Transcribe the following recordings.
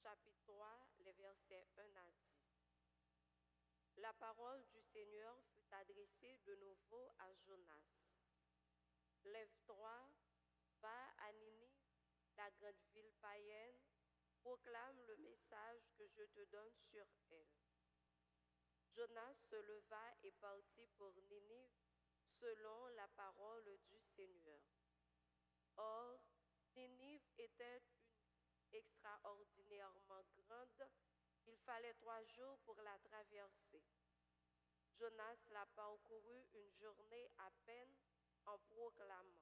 chapitre 3, les versets 1 à 10. La parole du Seigneur fut adressée de nouveau à Jonas. Lève-toi, va à Ninive, la grande ville païenne, proclame le message que je te donne sur elle. Jonas se leva et partit pour Ninive selon la parole du Seigneur. Or, Ninive était extraordinairement grande, il fallait 3 jours pour la traverser. Jonas la parcourut une journée à peine en proclamant: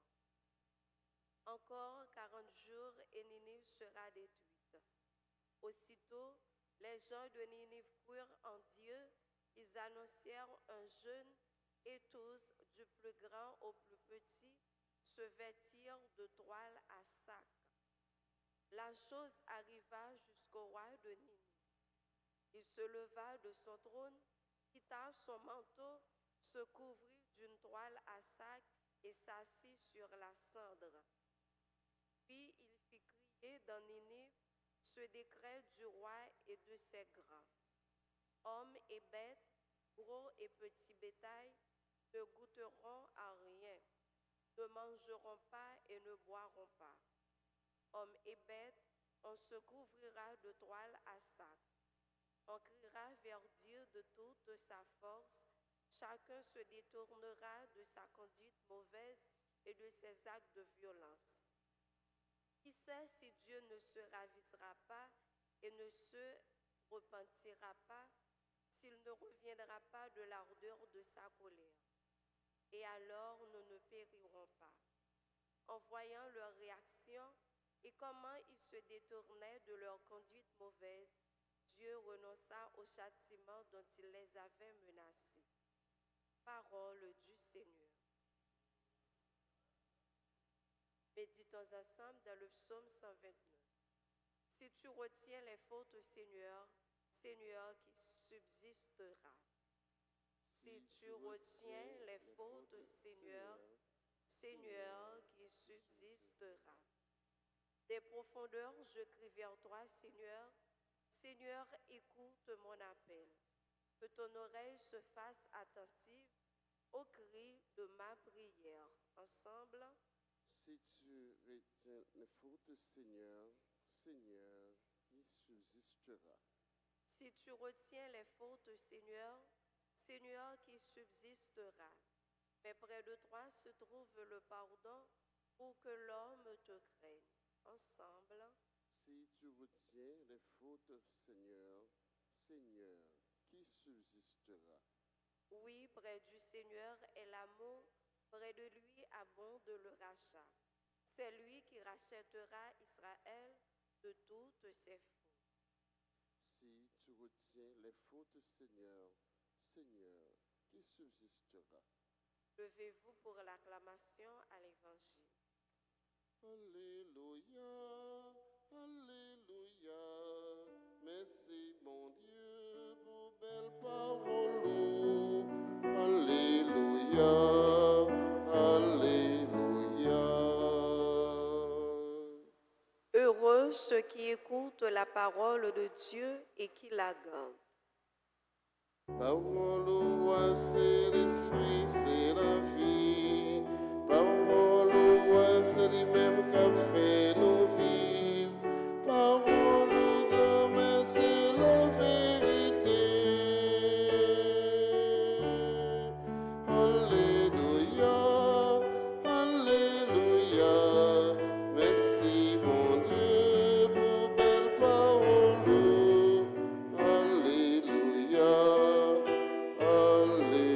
Encore 40 jours et Ninive sera détruite. Aussitôt, les gens de Ninive crurent en Dieu, ils annoncèrent un jeûne et tous, du plus grand au plus petit, se vêtirent de toile à sac. La chose arriva jusqu'au roi de Ninive. Il se leva de son trône, quitta son manteau, se couvrit d'une toile à sac et s'assit sur la cendre. Puis il fit crier dans Ninive ce décret du roi et de ses grands. Hommes et bêtes, gros et petits bétail, ne goûteront à rien, ne mangeront pas et ne boiront pas. Hommes et bêtes, on se couvrira de toile à sac. On criera vers Dieu de toute sa force. Chacun se détournera de sa conduite mauvaise et de ses actes de violence. Qui sait si Dieu ne se ravisera pas et ne se repentira pas, s'il ne reviendra pas de l'ardeur de sa colère. Et alors nous ne périrons pas. En voyant leur réaction et comment ils se détournaient de leur conduite mauvaise, Dieu renonça au châtiment dont il les avait menacés. Parole du Seigneur. Méditons ensemble dans le psaume 129. Si tu retiens les fautes, Seigneur, Seigneur qui subsistera. Si tu retiens les fautes, Seigneur, Seigneur qui subsistera. Des profondeurs, je crie vers toi, Seigneur. Seigneur, écoute mon appel. Que ton oreille se fasse attentive au cri de ma prière. Ensemble. Si tu retiens les fautes, Seigneur, Seigneur qui subsistera. Si tu retiens les fautes, Seigneur, Seigneur qui subsistera. Mais près de toi se trouve le pardon pour que l'homme te craigne. Ensemble. Si tu retiens les fautes, Seigneur, Seigneur qui subsistera. Oui, près du Seigneur est l'amour, près de lui abonde le rachat. C'est lui qui rachètera Israël de toutes ses fautes. Si tu retiens les fautes, Seigneur, Seigneur qui subsistera. Levez-vous pour l'acclamation à l'Évangile. Alléluia, Alléluia, merci mon Dieu pour belle parole. Alléluia, Alléluia. Heureux ceux qui écoutent la parole de Dieu et qui la gardent. Parole au roi, c'est l'esprit, c'est la vie. Parole au roi, c'est lui-même qui a fait nous vivre. Parole au grand, c'est la vérité. Alléluia, Alléluia. Merci mon Dieu pour belle parole. Alléluia, Alléluia.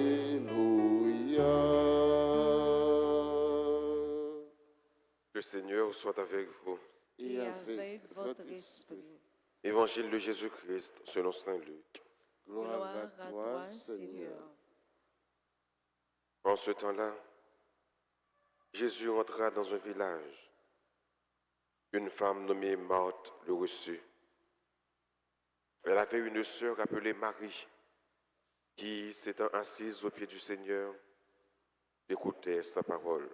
Le Seigneur soit avec vous. Et avec votre esprit. Évangile de Jésus-Christ selon saint Luc. Gloire à toi, Seigneur. En ce temps-là, Jésus entra dans un village. Une femme nommée Marthe le reçut. Elle avait une sœur appelée Marie, qui, s'étant assise aux pieds du Seigneur, écoutait sa parole.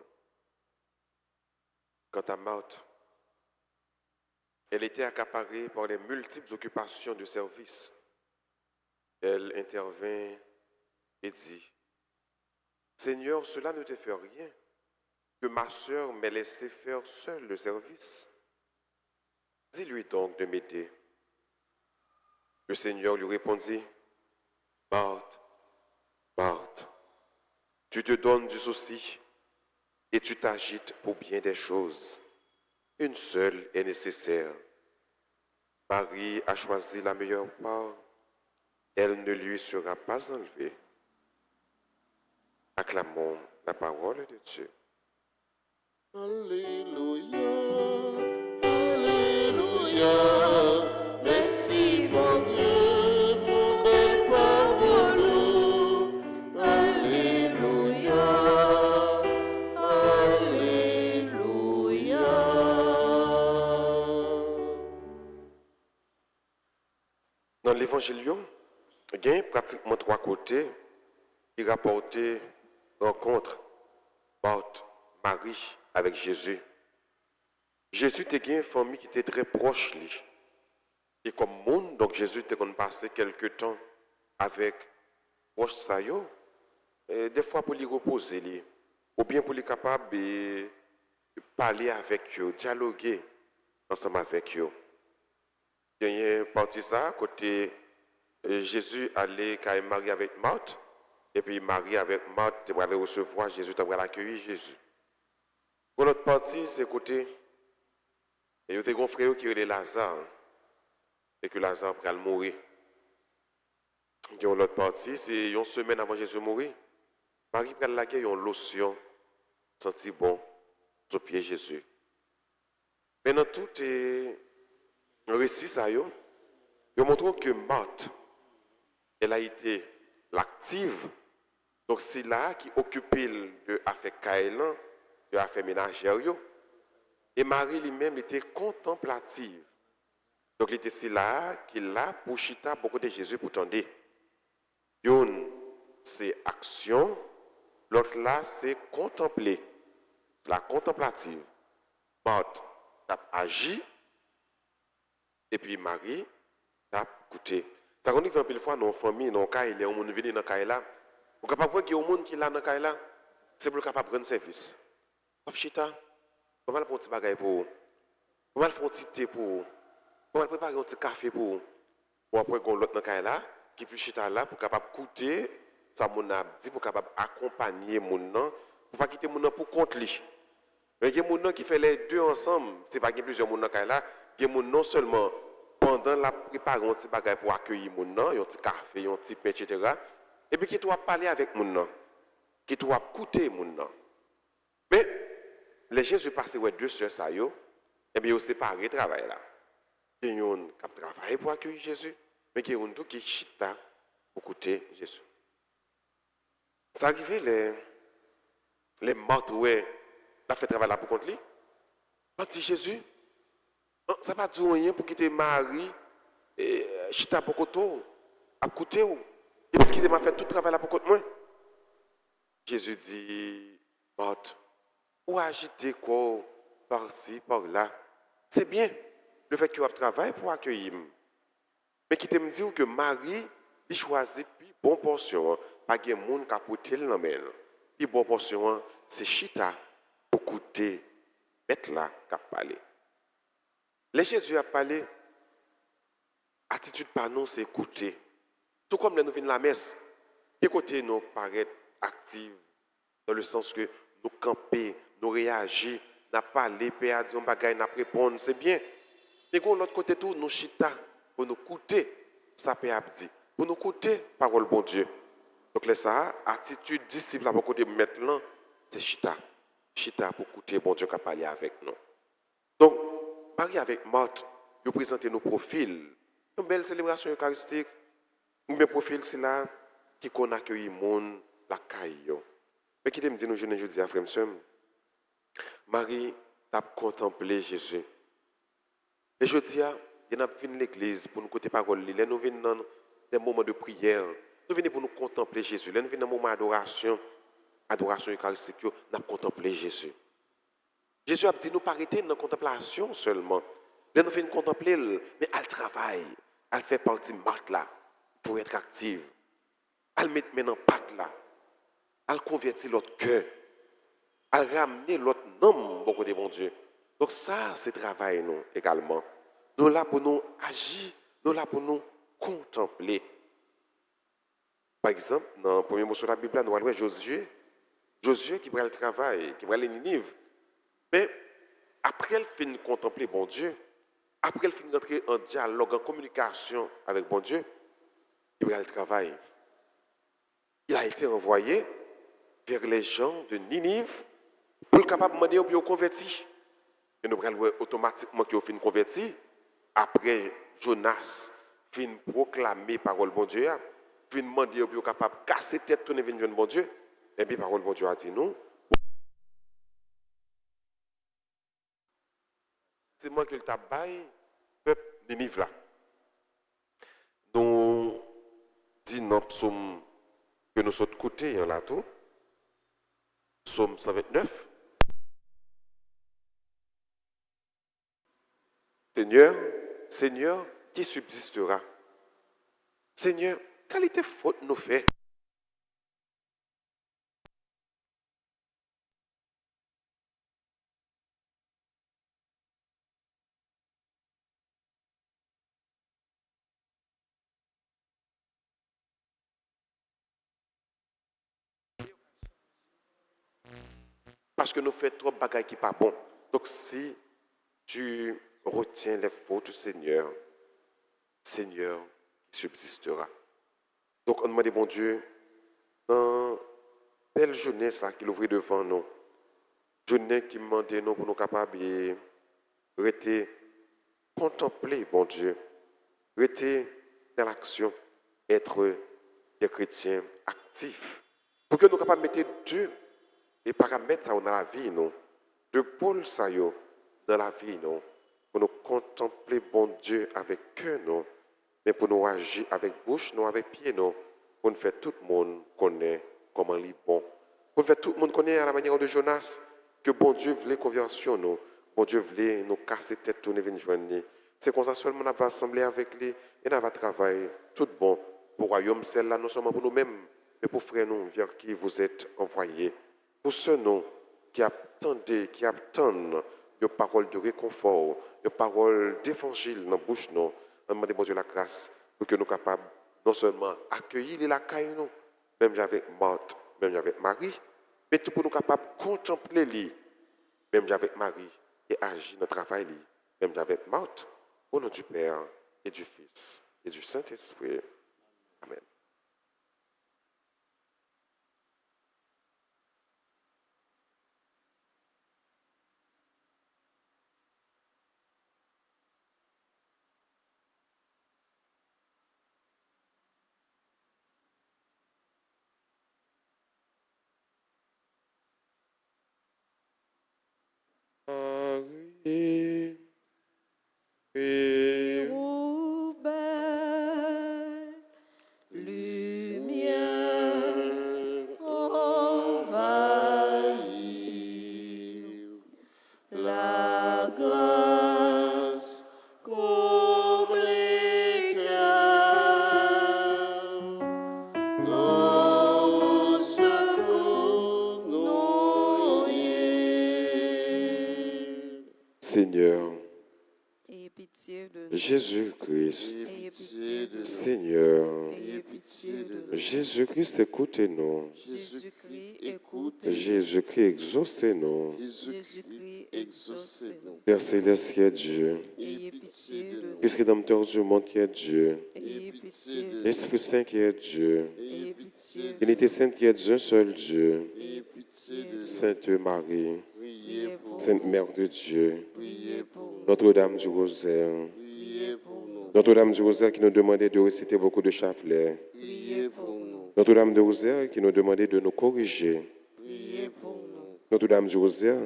Quant à Marthe, Elle était accaparée par les multiples occupations du service. Elle intervint et dit, « Seigneur, cela ne te fait rien, que ma sœur m'ait laissé faire seule le service. Dis-lui donc de m'aider. » Le Seigneur lui répondit, « Marthe, Marthe, tu te donnes du souci et tu t'agites pour bien des choses. Une seule est nécessaire. Marie a choisi la meilleure part. Elle ne lui sera pas enlevée. » Acclamons la parole de Dieu. Alléluia, Alléluia, merci mon Dieu pour belle parole. Alléluia, Alléluia. Dans l'évangile, il y a pratiquement 3 côtés qui rapportent rencontre Marthe, Marie avec Jésus. Jésus était une famille qui était très proche lui. Et comme monde, donc Jésus était passé quelque temps avec proche ça yo, et des fois pour lui reposer lui, ou bien pour lui capable de parler avec eux, dialoguer ensemble avec eux. Il y a une partie ça côté Jésus allait quand Marie avec Marthe, et puis Marie avec Marthe devrait recevoir Jésus, devrait accueillir Jésus. Pour l'autre partie, c'est côté, il y a un frère qui est Lazare, et que Lazare pourrait mourir. Il y a l'autre partie, c'est une semaine avant Jésus mourir. Marie prend la guerre, une lotion, senti bon, sur pied Jésus. Maintenant, tout est un récit, ça y est, il montre que Marthe, elle a été l'active. Donc, c'est là qui occupe de affaires Kaëlan, de affaires ménagères. Et Marie lui-même était contemplative. Donc, il était là, qui là pour chita beaucoup de Jésus pour tendre. Une, c'est action. L'autre là, c'est contempler. La contemplative. Marthe a agi. Et puis Marie a écouté. Ça veut dire que une fois, dans la famille, dans le cas, il y a un monde qui vient dans le cas là. Vous êtes capable de dire au monde qui est là dans le cas là, c'est pour capable de prendre service. Papa Chita, comment faire un petit bagage pour vous? Comment faire un petit thé pour vous? Comment préparer un petit café pour vous? Ou après, on l'autre dans le cas là, qui plus Chita là, pour capable d'écouter ça mon a dit, pour capable d'accompagner mon nom, pour pas quitter mon nom pour compte lui. Mais il y a mon nom qui fait les deux ensemble, c'est pas qu'il y a plusieurs mon nom là, il y a mon non seulement pendant la préparation un petit bagage pour accueillir mon nom, un petit café, un petit pain, etc. Et puis qui doit parler avec mon nom, qui doit écouter mon nom. Mais les Jésus passent ouais 2 sœurs ça yo, et bien ils séparé le travail là. Il y a un qui travaille pour accueillir Jésus, mais il y a un qui chita pour écouter Jésus. Ça arrive les morts ouais, la fait travail là pour contre lui. Quand dit Jésus, ça va dire rien pour quitter Marie et chita pour côté à côté ou et pour quitter m'a fait tout travail là pour côté moi. Jésus dit Marthe, ou agiter quoi par-ci par-là. C'est bien le fait que tu travailles pour accueillir. Mais qui te me dit que Marie il choisit plus bonne portion, pas de monde qui a porté le nom. Puis bonne portion c'est chita pour écouter mettre là qui a parlé. Les Jésus a parlé, attitude par nous, c'est écouter. Tout comme nous venons de la messe, quel côté nous paraît actif, dans le sens que nous camper, nous réagir, nous parler, nous dire un bagage, nous répondre, c'est bien. Et de l'autre côté, tout, nous chita pour nous écouter, ça peut dire, pour nous écouter, parole bon Dieu. Donc, ça, attitude disciple à mon côté maintenant, c'est chita. Chita pour écouter bon Dieu qui a parlé avec nous. Donc, Marie avec Marthe, nous présentons nos profils. Une belle célébration eucharistique. Un bel profil, c'est là qui qu'on accueille le monde, la caille. Mais qui me dit nous jeunes jeudi à frère Marie a contemplé Jésus. Et je dis, il y a une l'église pour nous côté parole. Nous venons dans des moments de prière. Nous venons pour nous contempler Jésus. Nous venons dans des moments d'adoration, adoration eucharistique. Nous contemplé Jésus. Jésus a dit nous pas arrêter dans la contemplation seulement. Là, nous faisons contempler, mais elle travaille. Elle fait partie de Marthe là. Pour être active. Elle met maintenant patte là. Elle convertit l'autre cœur. Elle ramène l'autre nom beaucoup de bon Dieu. Donc ça, c'est travail nous également. Nous là pour nous agir, nous là pour nous contempler. Par exemple, dans le premier mot sur la Bible, nous voyons Josué. Josué qui prend le travail, qui prend les Ninive. Mais après, elle finit de contempler bon Dieu. Après, elle finit d'entrer en dialogue, en communication avec bon Dieu. Il prend le travail. Il a été envoyé vers les gens de Ninive pour le capable de demander au converti. Et nous allons automatiquement qu'ils ont fini converti. Après, Jonas fin proclamer parole bon Dieu, fin demander au capable de casser tête tourner vers bon Dieu. Et puis parole bon Dieu a dit nous. C'est moi qui le tabaye, peuple Ninive là. Nous disons dans le psaume que nous sommes côté là tout. Psaume 129. Seigneur, Seigneur, qui subsistera? Seigneur, qualité faute nous fait? Parce que nous faisons trop de bagailles qui ne sont pas bon. Donc si tu retiens les fautes, Seigneur, Seigneur, qui subsistera. Donc on demande, bon Dieu, dans belle journée ça qu'il ouvre devant nous, journée qui demande nous pour nous capables de rester contempler, bon Dieu, rester dans l'action, être des chrétiens actifs, pour que nous capables de mettre Dieu et paramètres ça dans la vie, non, de pôle ça dans la vie, non, pour nous contempler, bon Dieu, avec cœur, non, mais pour nous agir avec bouche, non, avec pied, non, pour nous faire tout le monde connaître comment il est bon. Pour nous faire tout le monde connaître à la manière de Jonas, que bon Dieu voulait conversion, non, bon Dieu voulait nous casser tête, tourner, venir joindre. C'est comme ça seulement on va assembler avec lui et on va travailler tout bon pour le royaume, celle-là, non seulement pour nous-mêmes, mais pour frères nous vers qui vous êtes envoyés. Pour ceux nous qui attendent une parole de réconfort, une parole d'évangile dans la bouche, nous, on demande bon Dieu la grâce pour que nous soyons capables non seulement accueillir la caille, nous, même avec Marthe, même avec Marie, mais tout pour nous capables de contempler lui, même avec Marie, et agir notre travail, même avec Marthe, au nom du Père et du Fils et du Saint-Esprit. Amen. Marie, et Ô belle lumière envahit la grâce comble les cœurs, nos secours noyés. Seigneur, Ayez pitié de nous. Jésus-Christ, Ayez pitié de nous. Seigneur, Ayez pitié de nous. Jésus-Christ, écoutez-nous. Jésus-Christ, écoute. Jésus-Christ, exaucez-nous. Jésus-Christ, exaucez-nous. Père céleste qui est Dieu, Ayez pitié de nous. Fils rédempteur du monde qui est Dieu, Ayez pitié de nous. Esprit Saint qui est Dieu, Ayez pitié de nous. Trinité Sainte qui est un seul Dieu, Ayez pitié de nous. Sainte Marie, Priez pour nous. Sainte Mère de Dieu, Priez pour nous. Notre-Dame du Rosaire, Priez pour nous. Notre-Dame du Rosaire qui nous demandait de réciter beaucoup de chapelets, Priez pour nous. Notre-Dame du Rosaire qui nous demandait de nous corriger, Priez pour nous. Notre-Dame du Rosaire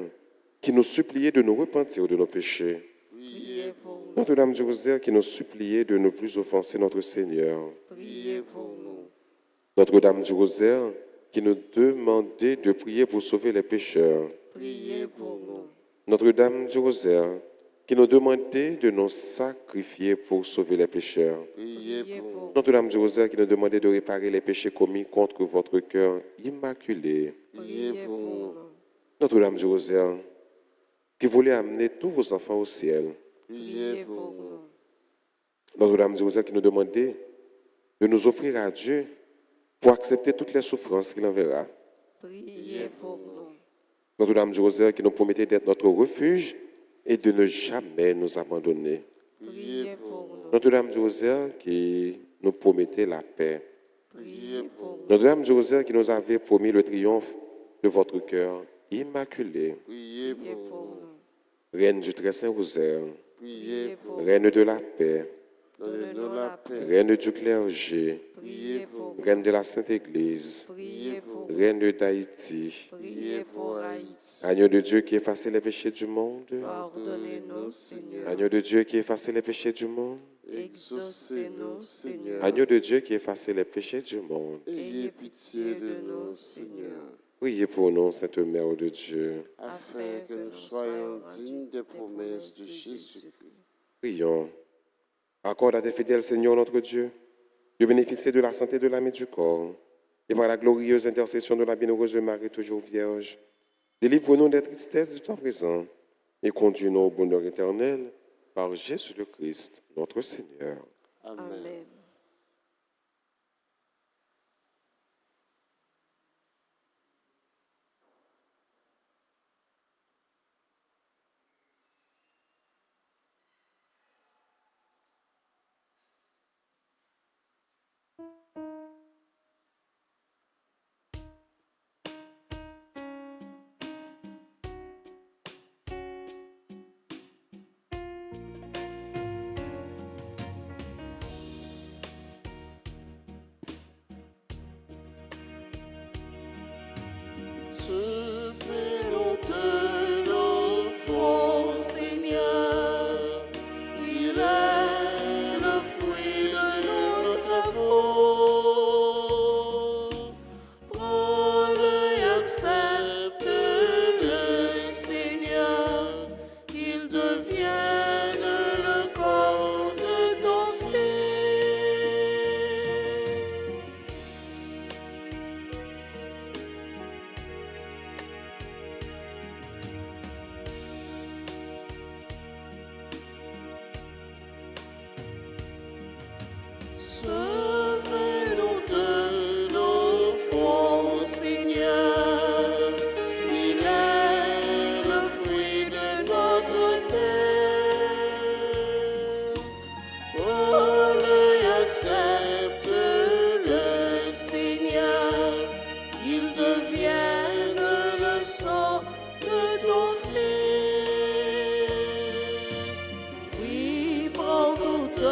qui nous suppliait de nous repentir de nos péchés, Priez pour nous. Notre-Dame du Rosaire qui nous suppliait de ne plus offenser notre Seigneur, Priez pour nous. Notre-Dame du Rosaire qui nous demandait de prier pour sauver les pécheurs, Priez pour nous. Notre-Dame du Rosaire qui nous demandait de nous sacrifier pour sauver les pécheurs. Priez pour nous. Notre-Dame du Rosaire qui nous demandait de réparer les péchés commis contre votre cœur immaculé. Priez pour nous. Notre-Dame du Rosaire qui voulait amener tous vos enfants au ciel. Priez pour nous. Notre-Dame du Rosaire qui nous demandait de nous offrir à Dieu pour accepter toutes les souffrances qu'il enverra. Priez pour nous. Notre-Dame du Rosaire qui nous promettait d'être notre refuge et de ne jamais nous abandonner. Priez pour nous. Notre-Dame du Rosaire qui nous promettait la paix. Priez pour nous. Notre-Dame du Rosaire qui nous avait promis le triomphe de votre cœur immaculé. Priez Priez pour pour nous. nous. Reine du très saint rosaire, Priez pour nous. Reine de la paix, Donnez-nous la paix. Reine du clergé, Priez pour nous. Reine de la Sainte Église, Priez pour nous. Reine d'Haïti, Priez pour Haïti. Agneau de Dieu qui effaçait les péchés du monde, Pardonnez-nous, Seigneur. Agneau de Dieu qui effaçait les péchés du monde, Exaucez-nous, Seigneur. Agneau de Dieu qui effaçait les péchés du monde. Ayez pitié de nous, Seigneur, Priez pour nous, Sainte Mère de Dieu. afin que nous soyons dignes des promesses de Jésus-Christ. Prions. Accorde à tes fidèles, Seigneur notre Dieu, de bénéficier de la santé de l'âme et du corps, et par la glorieuse intercession de la bienheureuse Marie, toujours Vierge, délivre-nous des tristesses du temps présent et conduis-nous au bonheur éternel par Jésus le Christ, notre Seigneur. Amen. Amen. Ce que nous te l'offrons, Seigneur, il est le fruit de nos travaux. Prends-le et accepte-le, Seigneur, qu'il devienne le corps de ton Fils. Sauve-nous de l'offrande, Seigneur, il est le fruit de notre terre. Prends-le et accepte-le, Seigneur, qu'il devienne le sang de ton Fils. Oui, prends toute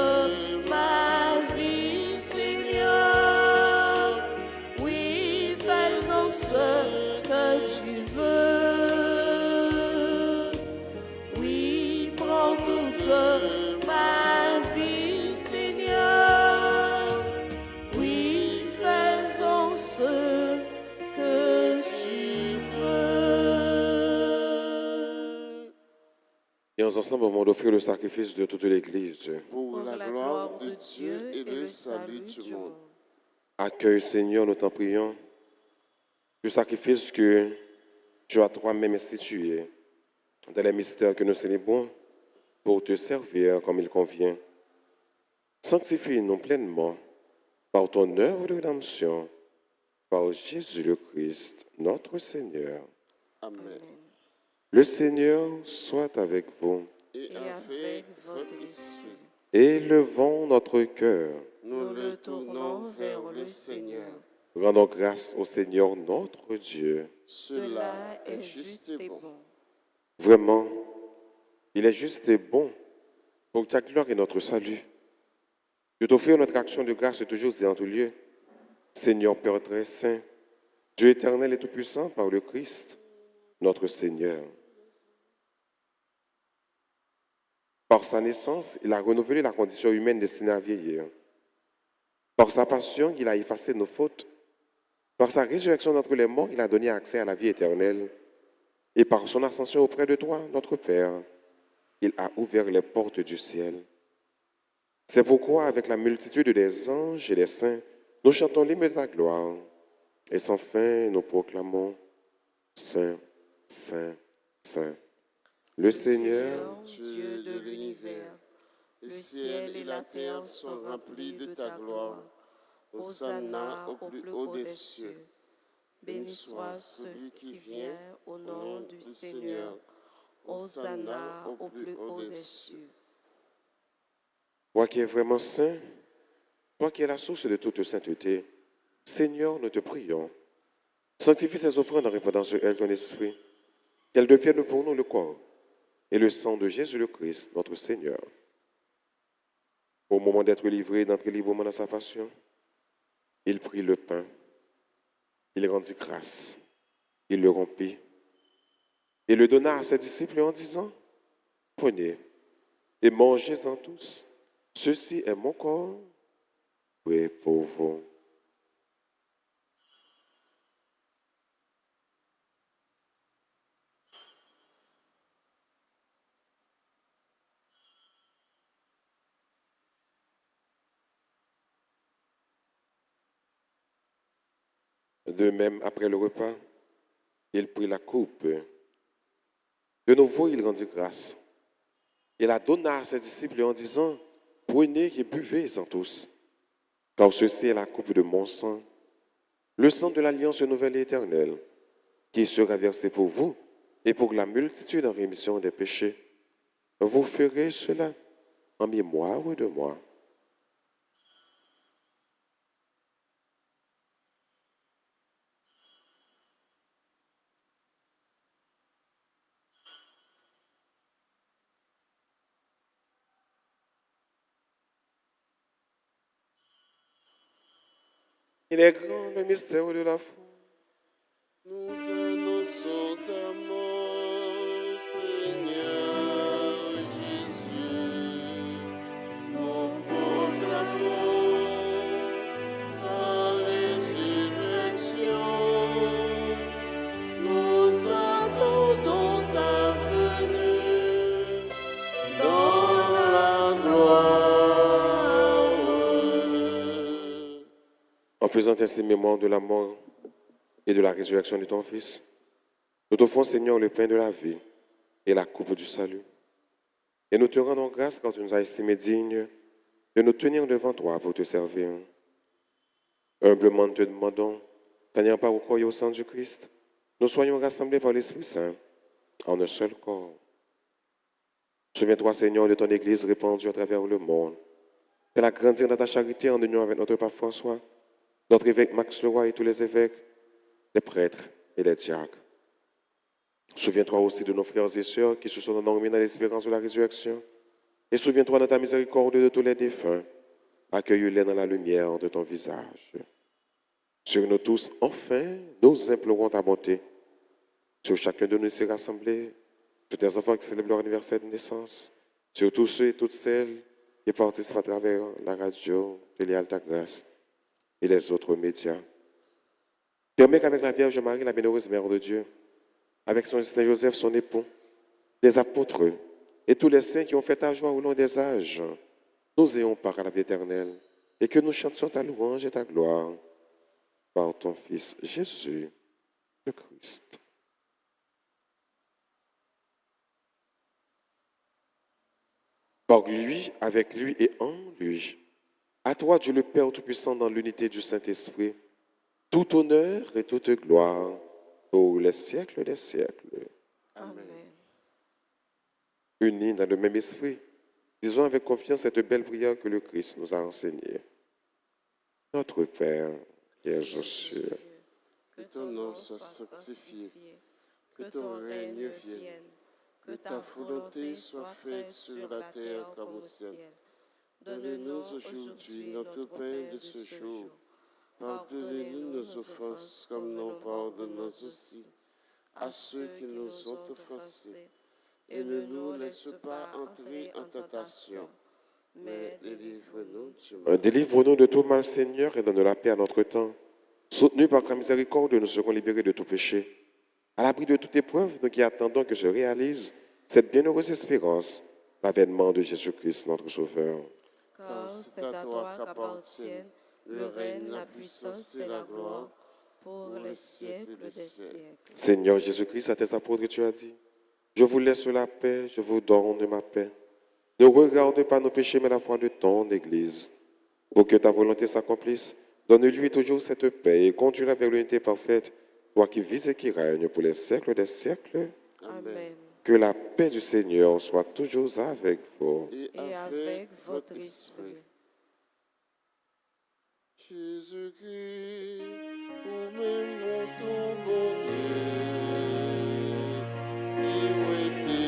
ma vie, Seigneur. Oui, fais-en ce que tu veux. Oui, prends toute ma vie, Seigneur. Oui, fais-en ce que tu veux. Et ensemble, au moment d'offrir le sacrifice de toute l'Église. Pour la gloire de Dieu et le salut du monde. Accueille, Seigneur, nous t'en prions, le sacrifice que tu as toi-même institué dans les mystères que nous célébrons pour te servir comme il convient. Sanctifie-nous pleinement par ton œuvre de rédemption, par Jésus le Christ, notre Seigneur. Amen. Le Seigneur soit avec vous. Et avec votre esprit, Élevons notre cœur. nous le tournons vers le Seigneur. Rendons grâce au Seigneur notre Dieu. Cela est juste et bon. Vraiment, il est juste et bon pour ta gloire et notre salut de t'offrir notre action de grâce toujours et en tout lieu. Seigneur Père très saint, Dieu éternel et tout-puissant par le Christ, notre Seigneur. Par sa naissance, il a renouvelé la condition humaine destinée à vieillir. Par sa passion, il a effacé nos fautes. Par sa résurrection d'entre les morts, il a donné accès à la vie éternelle. Et par son ascension auprès de toi, notre Père, il a ouvert les portes du ciel. C'est pourquoi, avec la multitude des anges et des saints, nous chantons l'hymne de ta gloire. Et sans fin, nous proclamons Saint, Saint, Saint. Le Seigneur, Dieu de l'univers, le ciel et la terre sont remplis de ta gloire. Hosanna au plus haut des cieux. Béni soit celui qui vient au nom du Seigneur. Hosanna au plus haut des cieux. toi qui es vraiment saint, toi qui es la source de toute sainteté, Seigneur, nous te prions. Sanctifie ces offrandes en répandant sur elles ton esprit, qu'elles deviennent pour nous le corps et le sang de Jésus le Christ, notre Seigneur. Au moment d'être livré, d'entrer librement dans sa passion, il prit le pain, il rendit grâce, il le rompit et le donna à ses disciples en disant, prenez et mangez-en tous. Ceci est mon corps, priez pour vous. De même, après le repas, il prit la coupe. De nouveau, il rendit grâce. Il la donna à ses disciples en disant, prenez et buvez-en tous, car ceci est la coupe de mon sang, le sang de l'alliance nouvelle et éternelle, qui sera versé pour vous et pour la multitude en rémission des péchés. Vous ferez cela en mémoire de moi. Il est grand le mystère de la foi. Nous annonçons ta mort, Seigneur Jésus. Nous proclamons ta résurrection. Nous attendons ta venue dans la gloire. En faisant ainsi mémoire de la mort et de la résurrection de ton Fils, nous t'offrons, Seigneur, le pain de la vie et la coupe du salut. Et nous te rendons grâce quand tu nous as estimés dignes de nous tenir devant toi pour te servir. Humblement, nous te demandons, tenant part au corps et au sang du Christ, nous soyons rassemblés par l'Esprit Saint en un seul corps. Souviens-toi, Seigneur, de ton Église répandue à travers le monde. Fais-la grandir dans ta charité en union avec notre pape François, notre évêque Max Leroy et tous les évêques, les prêtres et les diacres. Souviens-toi aussi de nos frères et sœurs qui se sont endormis dans l'espérance de la résurrection. Et souviens-toi de ta miséricorde de tous les défunts. Accueille-les dans la lumière de ton visage. Sur nous tous, enfin, nous implorons ta bonté. Sur chacun de nous ici rassemblés, sur tes enfants qui célèbrent leur anniversaire de naissance, sur tous ceux et toutes celles qui participent à travers la radio, Télé Alta Grâce et les autres médias. Permets qu'avec la Vierge Marie, la bienheureuse Mère de Dieu, avec son Saint Joseph, son époux, les apôtres et tous les saints qui ont fait ta joie au long des âges, nous ayons part à la vie éternelle et que nous chantions ta louange et ta gloire par ton Fils Jésus le Christ. Par lui, avec lui et en lui, à toi, Dieu le Père Tout-Puissant, dans l'unité du Saint-Esprit, tout honneur et toute gloire pour les siècles des siècles. Amen. Unis dans le même esprit, disons avec confiance cette belle prière que le Christ nous a enseignée. Notre Père, qui es aux cieux, Que ton nom soit sanctifié, que ton règne vienne, que ta volonté soit faite sur la terre comme au ciel. Donne-nous aujourd'hui notre pain de ce jour. Pardonnez-nous nos offenses comme nous pardonnons aussi à ceux qui nous ont offensés. Et ne nous laisse pas entrer en tentation, mais délivre-nous du mal. Délivre-nous de tout mal, Seigneur, et donne la paix à notre temps. Soutenus par ta miséricorde, nous serons libérés de tout péché. À l'abri de toute épreuve, nous qui attendons que se réalise cette bienheureuse espérance l'avènement de Jésus-Christ, notre Sauveur. Car c'est à toi qu'appartiennent le règne, la puissance et la gloire pour les siècles des siècles. Seigneur Jésus-Christ, à tes apôtres, tu as dit, je vous laisse la paix, je vous donne ma paix. Ne regarde pas nos péchés, mais la foi de ton Église. Pour que ta volonté s'accomplisse, donne-lui toujours cette paix et conduis-la vers l'unité parfaite, toi qui vis et qui règnes pour les siècles des siècles. Amen. Que la paix du Seigneur soit toujours avec vous. Et avec votre esprit. Jésus-Christ, vous-même mon bon Dieu, qui ont été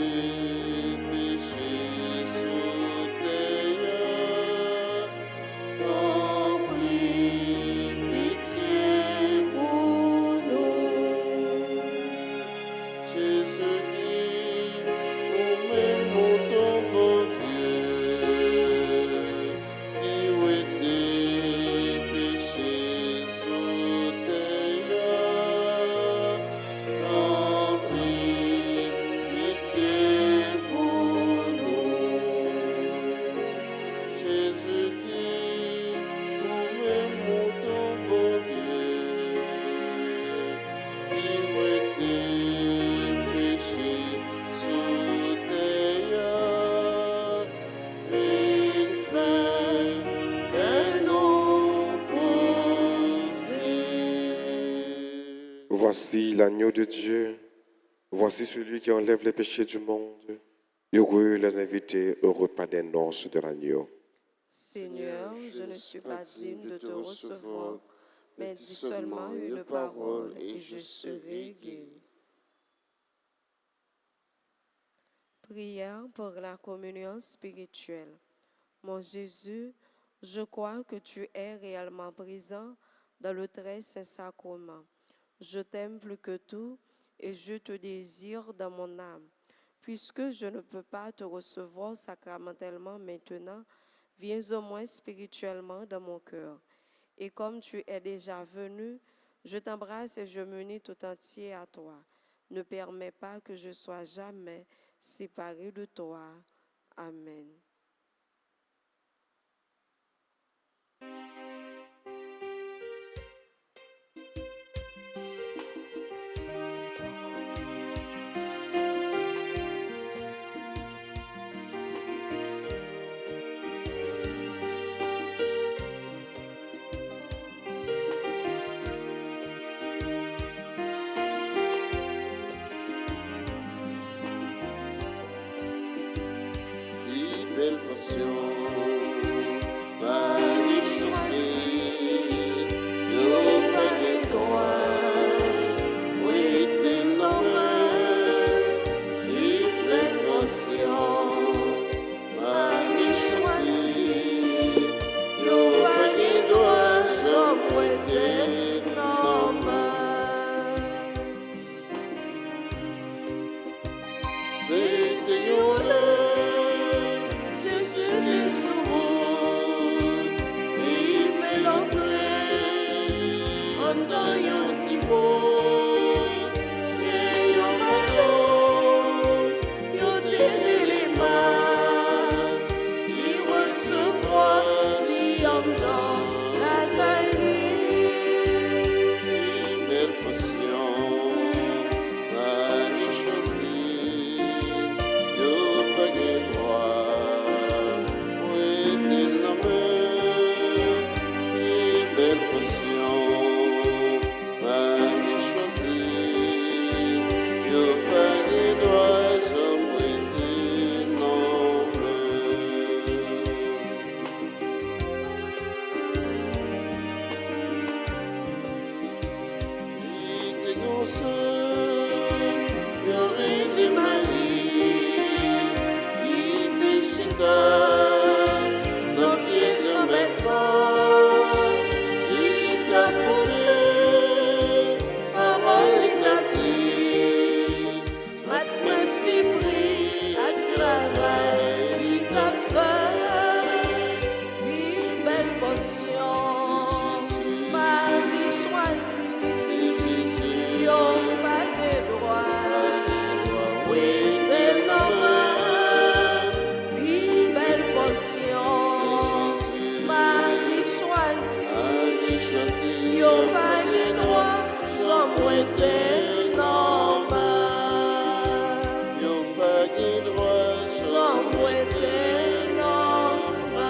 péchés sous terre, t'en prie, pitié pour nous. Jésus-Christ, vous-même mon bon Dieu, qui ont été péchés sous terre, t'en prie, pitié pour nous. Jésus-Christ, vous-même mon bon Dieu, qui ont été péchés sous terre, une fin que nous posons. Voici l'agneau de Dieu. Voici celui qui enlève les péchés du monde. Heureux les invités au repas des noces de l'agneau. Seigneur, je ne suis pas digne de te recevoir, mais dis seulement une parole et je serai guéri. Prière pour la communion spirituelle. Mon Jésus, je crois que tu es réellement présent dans le très saint sacrement. Je t'aime plus que tout et je te désire dans mon âme. Puisque je ne peux pas te recevoir sacramentellement maintenant, viens au moins spirituellement dans mon cœur. Et comme tu es déjà venu, je t'embrasse et je m'unis tout entier à toi. Ne permets pas que je sois jamais séparé de toi. Amen. Belle passion, Marie choisie, yo pas de gloire, oui t'es nommé, belle passion, Marie choisie, yo pas de gloire, j'en t'es nommé. C'était yon Marie choisie, Yo pas de droit, j'en mouette normal. Yo pas de droit, J'en mouette normal.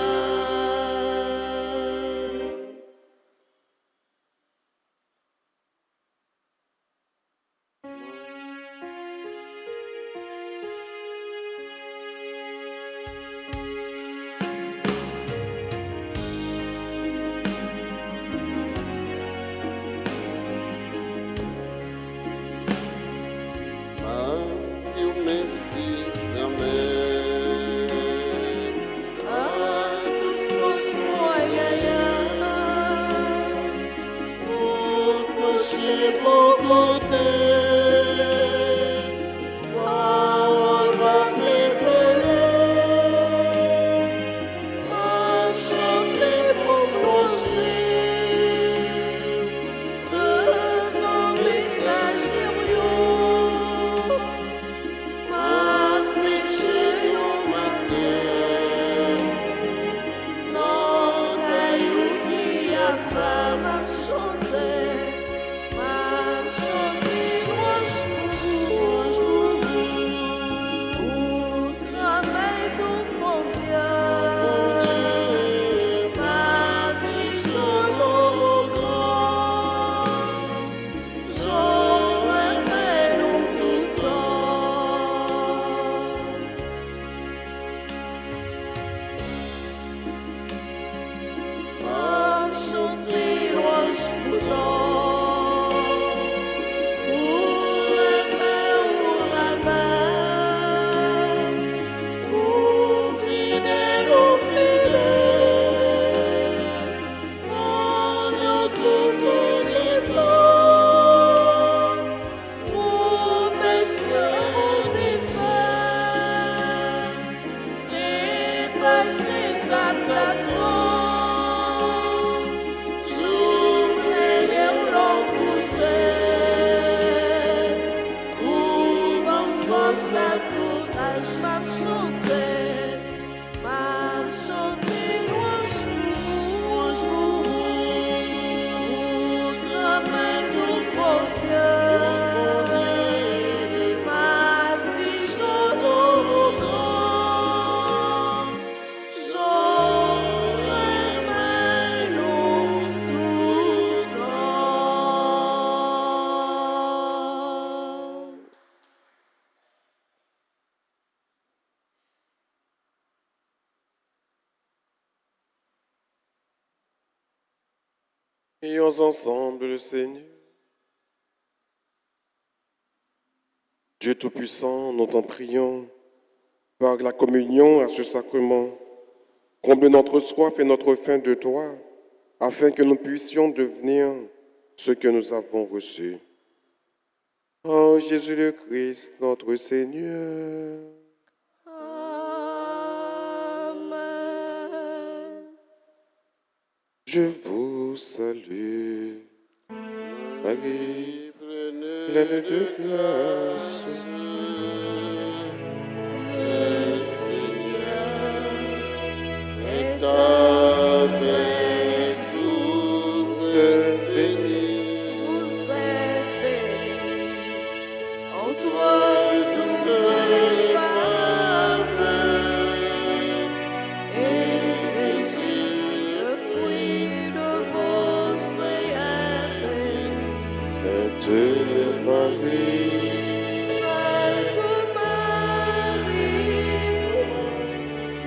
Dieu merci, jamais. Ah, toute force moyenne, Pour coucher pour côté, parole va préparer, va chanter pour manger, devant messager, ma péché non matin, non caillou qui a pas m'a chanté, roche pour travail tout mon Dieu, ma petite j'aurais nous tout temps. Am chanter louange pour la main, fidèle au fidèle, on a tout les temps, promesse des fins, dépasser sa t'attend. Ça courage m'a chanté louange pour grand-mère tout bon Dieu, ma petite jaune au grand, j'aurais mal tout temps. Prions ensemble le Seigneur. Dieu Tout-Puissant, nous t'en prions, par la communion à ce sacrement, comble notre soif et notre faim de toi, afin que nous puissions devenir ce que nous avons reçu. Oh Jésus le Christ, notre Seigneur. Amen. Je vous salue, Marie, pleine de grâce. Le Seigneur est avec vous, êtes bénie. Vous êtes bénie entre toutes les femmes, et Jésus, le fruit de vos seins, est béni. Sainte Marie, Sainte Marie,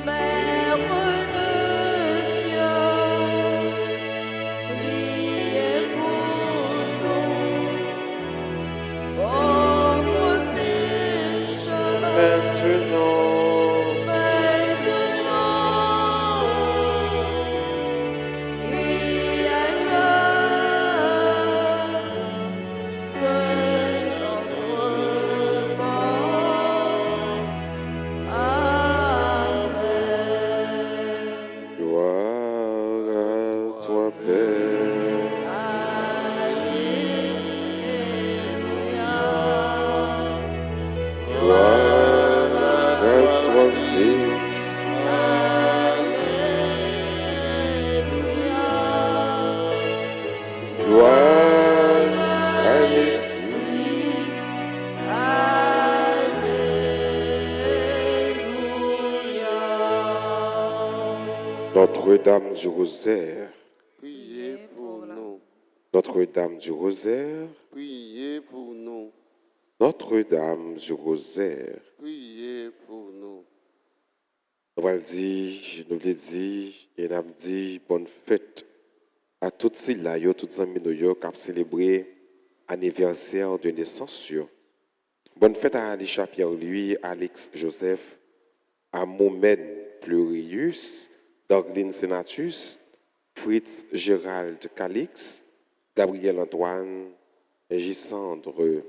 Mère de Dieu, priez pour nous, pauvres pécheurs, Maintenant, maintenant et à l'heure de notre Notre-Dame du Rosaire, priez pour nous. Notre-Dame du Rosaire, Priez pour nous. Notre-Dame du Rosaire. Priez pour nous. Nous allons dire, nous voulons dire, et nous avons dit bonne fête à toutes ces là, toutes les amis qui ont célébré l'anniversaire de naissance. Bonne fête à Alicia Pierre-Louis, Alex Joseph, à Mohamed Plurius, Darlene Senatus, Fritz Gérald Calix, Gabriel Antoine, Gisandre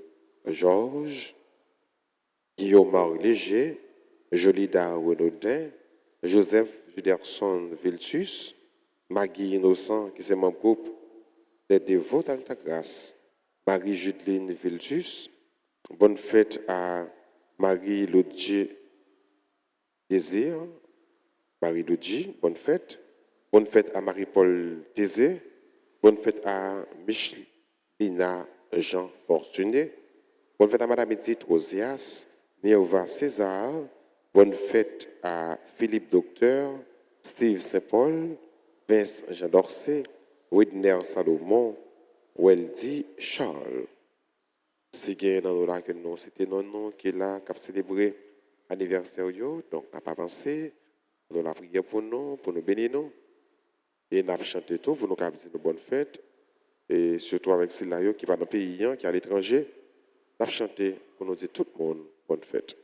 Georges, Guillaume Léger, Jolida Renaudin, Joseph Juderson Viltus, Maggie Innocent, qui est mon groupe des dévots d'Altagrace, Marie-Judeline Viltus, bonne fête à Marie-Lodji Désir, Marie-Lodji, bonne fête. Bonne fête à Marie-Paul Thésée, bonne fête à Michelina Jean Fortuné, bonne fête à Madame Edith Rosias, Néova César, bonne fête à Philippe Docteur, Steve Saint-Paul, Vince Jean d'Orsay, Widner Salomon, Weldy Charles. Si vous dans là que nous, c'était non nom qui est là, qui a célébré l'anniversaire, donc on n'a pas avancé, nous avons prié pour nous bénir nous, et nous avons chanté tout pour nous dire une bonne fête, et surtout avec Silayo qui va dans le pays, qui est à l'étranger, nous avons chanté pour nous dire tout le monde bonne fête.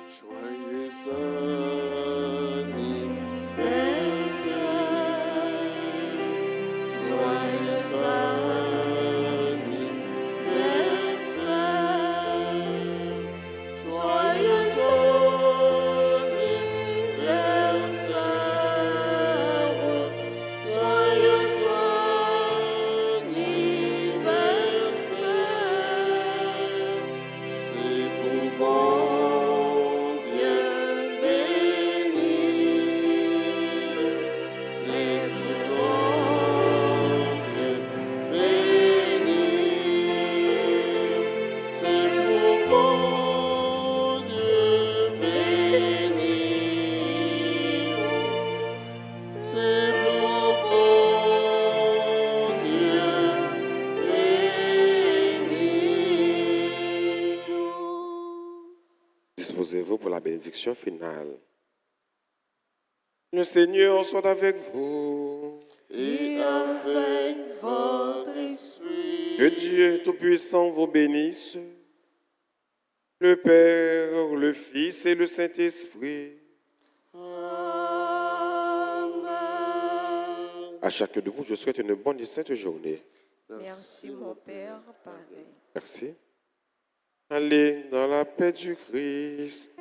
Joyeux anniversaire, joyeux anniversaire, joyeux anniversaire, joyeux anniversaire, c'est pour bon Dieu béni, c'est pour bon Dieu béni, c'est pour bon Dieu béni, c'est pour bon Dieu béni. Disposez-vous pour la bénédiction finale. Le Seigneur soit avec vous. Et avec votre esprit, Que Dieu Tout-Puissant vous bénisse, le Père, le Fils et le Saint-Esprit. Amen. À chacun de vous, je souhaite une bonne et sainte journée. Merci mon Père, pareil. Merci. Allez dans la paix du Christ.